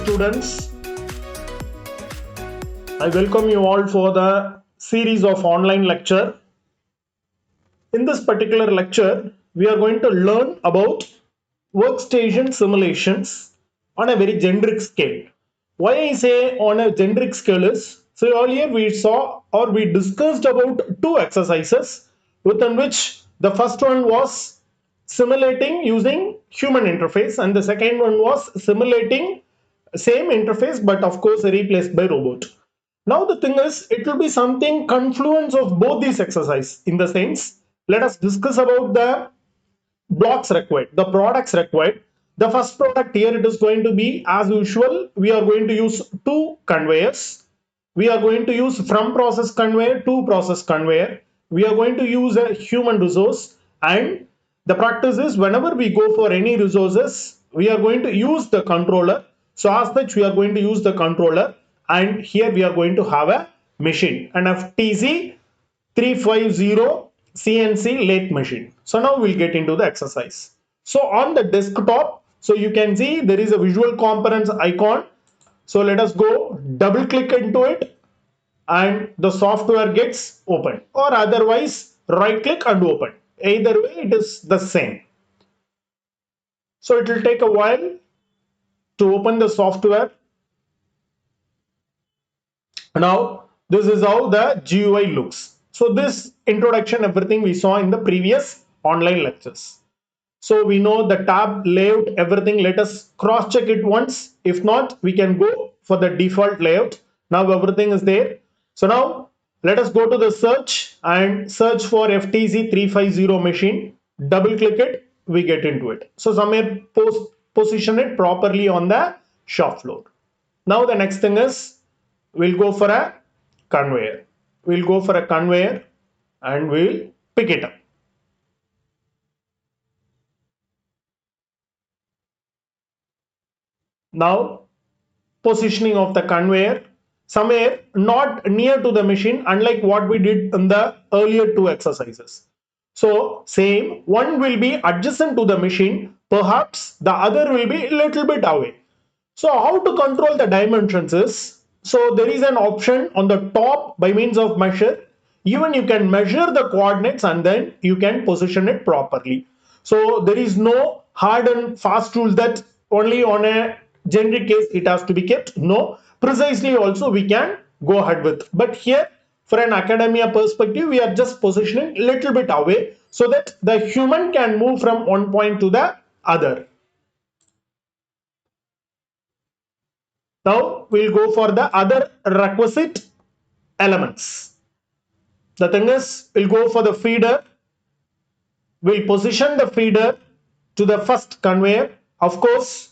students. I welcome you all for the series of online lecture. In this particular lecture, we are going to learn about workstation simulations on a very generic scale. Why I say on a generic scale is, so earlier we saw or we discussed about two exercises within which the first one was simulating using human interface and the second one was simulating same interface but of course replaced by robot. Now the thing is, it will be something confluence of both these exercise. In the sense, let us discuss about the blocks required, the products required. The first product here, it is going to be as usual. We are going to use two conveyors. We are going to use from process conveyor to process conveyor. We are going to use a human resource, and the practice is whenever we go for any resources, we are going to use the controller. So as such, we are going to use the controller, and here we are going to have a machine, an FTZ350 CNC lathe machine. So now we'll get into the exercise. So on the desktop, so you can see there is a visual components icon. So let us go double click into it and the software gets open, or otherwise right click and open. Either way it is the same. So it will take a while to open the software. Now this is how the GUI looks. So this introduction, everything we saw in the previous online lectures. So we know the tab layout, everything. Let us cross check it once. If not, we can go for the default layout. Now everything is there. So now let us go to the search and search for FTZ350 machine. Double click it, we get into it. So somewhere position it properly on the shop floor. Now the next thing is, we'll go for a conveyor. We'll go for a conveyor and we'll pick it up. Now positioning of the conveyor somewhere not near to the machine, unlike what we did in the earlier two exercises. So same, one will be adjacent to the machine, perhaps the other will be a little bit away. So how to control the dimensions is, so there is an option on the top by means of measure. Even you can measure the coordinates and then you can position it properly. So there is no hard and fast rule that only on a generic case it has to be kept. No, precisely also we can go ahead with. But here for an academia perspective, we are just positioning a little bit away so that the human can move from one point to the other. Now we'll go for the other requisite elements. The thing is, we'll go for the feeder. We'll position the feeder to the first conveyor. Of course,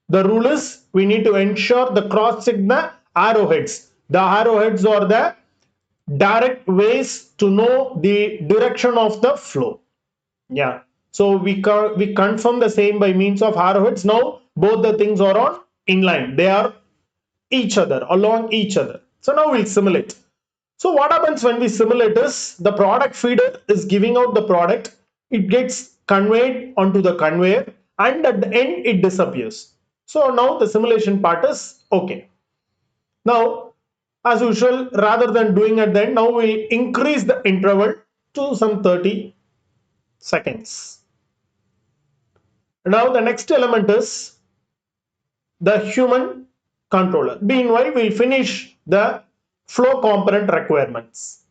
the rule is we need to ensure the cross check the arrowheads. The arrowheads are the direct ways to know the direction of the flow. Yeah. So we confirm the same by means of arrowheads. Now both the things are on inline. They are each other, along each other. So now we'll simulate. So what happens when we simulate is, the product feeder is giving out the product. It gets conveyed onto the conveyor and at the end it disappears. So now the simulation part is okay. Now as usual, rather than doing at the end, now we'll increase the interval to some 30 seconds. Now the next element is the human controller. Meanwhile, we'll finish the flow component requirements.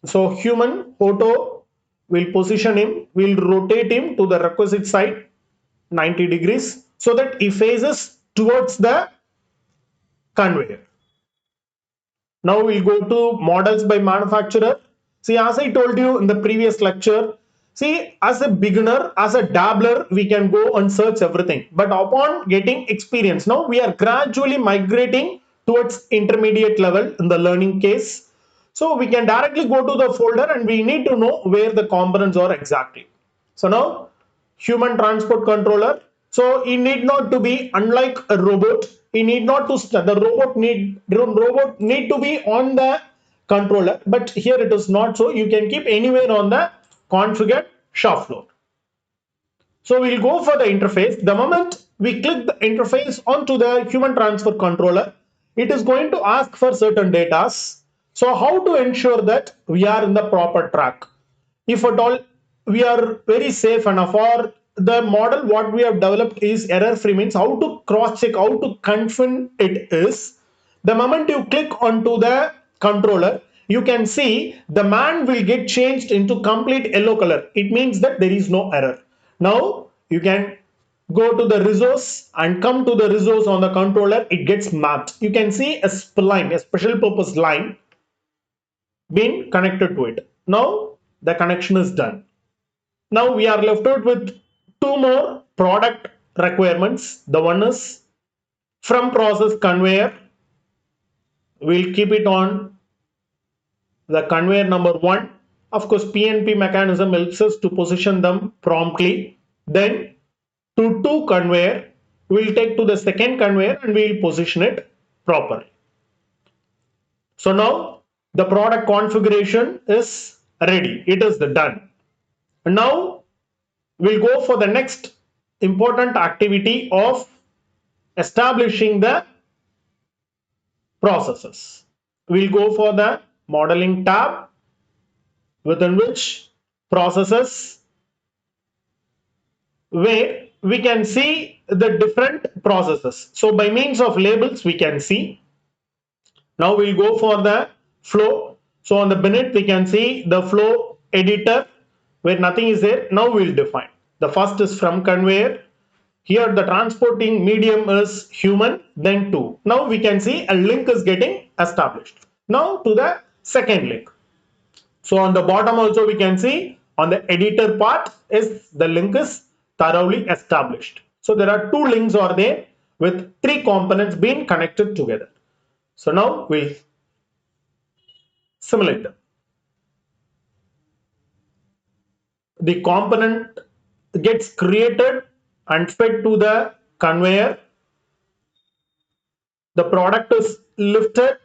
So human auto will position him, will rotate him to the requisite side 90 degrees so that he faces towards the conveyor. Now we'll go to models by manufacturer. See, as I told you in the previous lecture, see, as a beginner, as a dabbler, we can go and search everything. But upon getting experience, now we are gradually migrating towards intermediate level in the learning case. So we can directly go to the folder and we need to know where the components are exactly. So now human transport controller. So it need not to be unlike a robot. It need not to the robot need to be on the controller, but here it is not so. You can keep anywhere on the configure shop floor. So we'll go for the interface. The moment we click the interface onto the human transfer controller, it is going to ask for certain data. So how to ensure that we are in the proper track? If at all we are very safe enough, or the model what we have developed is error free, means how to cross check, how to confirm it is, the moment you click onto the controller, you can see the man will get changed into complete yellow color. It means that there is no error. Now you can go to the resource and come to the resource on the controller. It gets mapped. You can see a spline, a special purpose line being connected to it. Now the connection is done. Now we are left out with two more product requirements. The one is from process conveyor. We'll keep it on the conveyor number 1. Of course, PNP mechanism helps us to position them promptly. Then to conveyor, we'll take to the second conveyor and we'll position it properly. So now the product configuration is ready. It is done. Now we'll go for the next important activity of establishing the processes. We'll go for the modeling tab, within which processes, where we can see the different processes. So by means of labels we can see. Now we'll go for the flow. So on the beneath we can see the flow editor where nothing is there. Now we'll define. The first is from conveyor. Here the transporting medium is human, then 2. Now we can see a link is getting established. Now to the second link. So on the bottom also we can see on the editor part is the link is thoroughly established. So there are 2 links are there with 3 components being connected together. So now we'll simulate them. The component gets created and fed to the conveyor. The product is lifted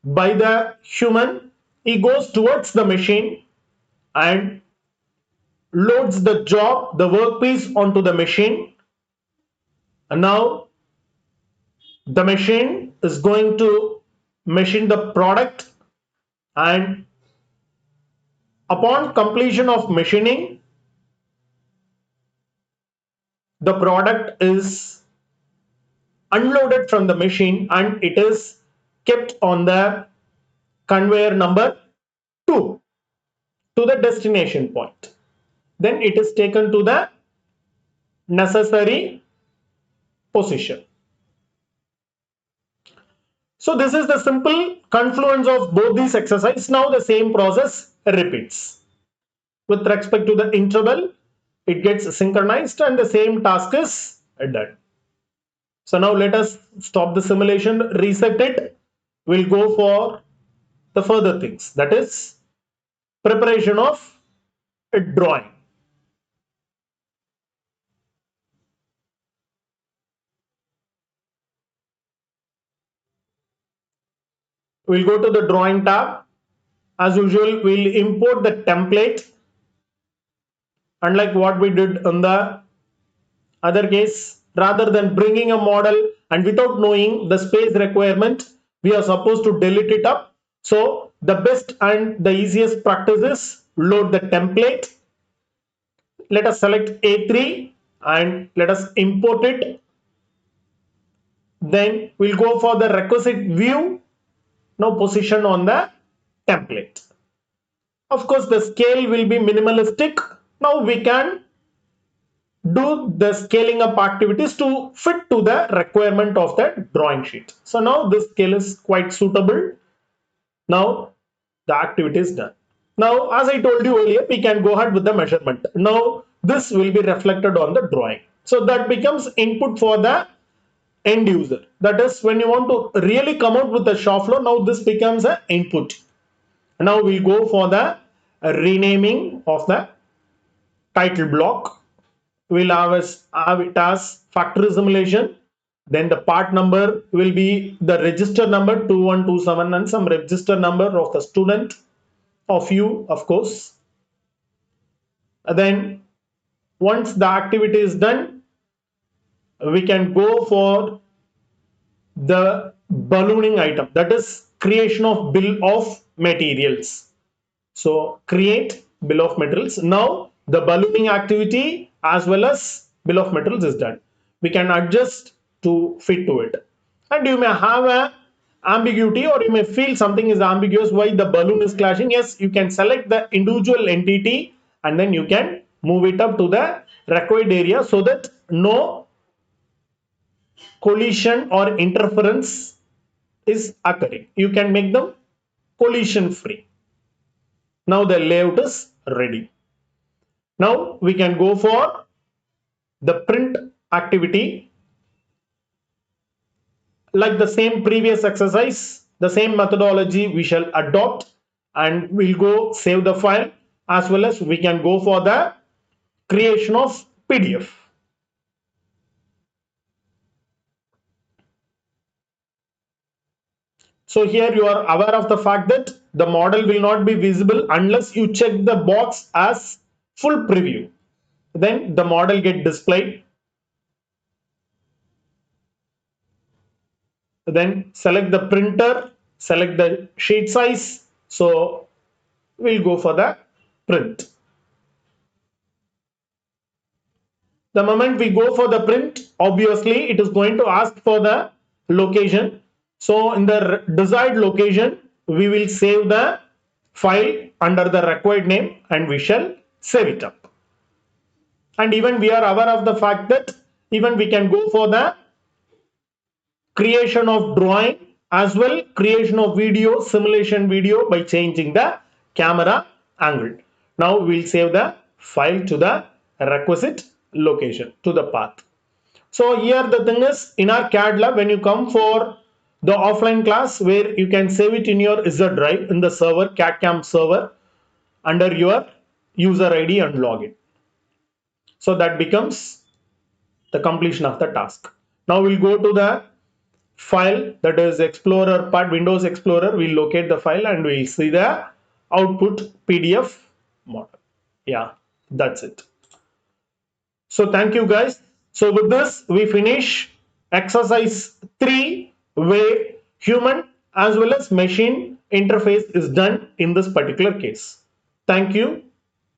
by the human. He goes towards the machine and loads the job, the workpiece onto the machine. And now the machine is going to machine the product, and upon completion of machining, the product is unloaded from the machine and it is kept on the conveyor number 2 to the destination point. Then it is taken to the necessary position. So this is the simple confluence of both these exercises. Now the same process repeats. With respect to the interval, it gets synchronized and the same task is done. So now let us stop the simulation, reset it. We'll go for the further things, that is preparation of a drawing. We'll go to the drawing tab. As usual, we'll import the template. Unlike what we did in the other case, rather than bringing a model and without knowing the space requirement, we are supposed to delete it up. So the best and the easiest practice is load the template. Let us select A3 and let us import it. Then we'll go for the requisite view. Now position on the template. Of course, the scale will be minimalistic. Now we can do the scaling up activities to fit to the requirement of the drawing sheet. So now this scale is quite suitable. Now the activity is done. Now, as I told you earlier, we can go ahead with the measurement. Now this will be reflected on the drawing. So that becomes input for the end user. That is, when you want to really come out with the shop floor, now this becomes an input. Now we'll go for the renaming of the title block. We'll have it as factory simulation. Then the part number will be the register number 2127 and some register number of the student of you, of course. Then once the activity is done, we can go for the ballooning item, that is creation of bill of materials. So create bill of materials. Now the ballooning activity as well as bill of materials is done. We can adjust to fit to it. And you may have a ambiguity, or you may feel something is ambiguous, why the balloon is clashing. Yes, you can select the individual entity and then you can move it up to the required area so that no collision or interference is occurring. You can make them collision free. Now the layout is ready. Now we can go for the print activity. Like the same previous exercise, the same methodology we shall adopt, and we'll go save the file, as well as we can go for the creation of PDF. So here you are aware of the fact that the model will not be visible unless you check the box as full preview. Then the model get displayed. Then select the printer, select the sheet size. So we'll go for the print. The moment we go for the print, obviously it is going to ask for the location. So in the desired location, we will save the file under the required name and we shall save it up. And even we are aware of the fact that even we can go for the creation of drawing as well creation of video, simulation video, by changing the camera angle. Now we'll save the file to the requisite location, to the path. So here the thing is, in our CAD lab, when you come for the offline class, where you can save it in your Z drive in the server, CAD cam server, under your user ID and login. So that becomes the completion of the task. Now we'll go to the file, that is Explorer part, Windows Explorer. We'll locate the file and we'll see the output PDF model. Yeah, that's it. So thank you guys. So with this we finish exercise 3, where human as well as machine interface is done in this particular case. Thank you.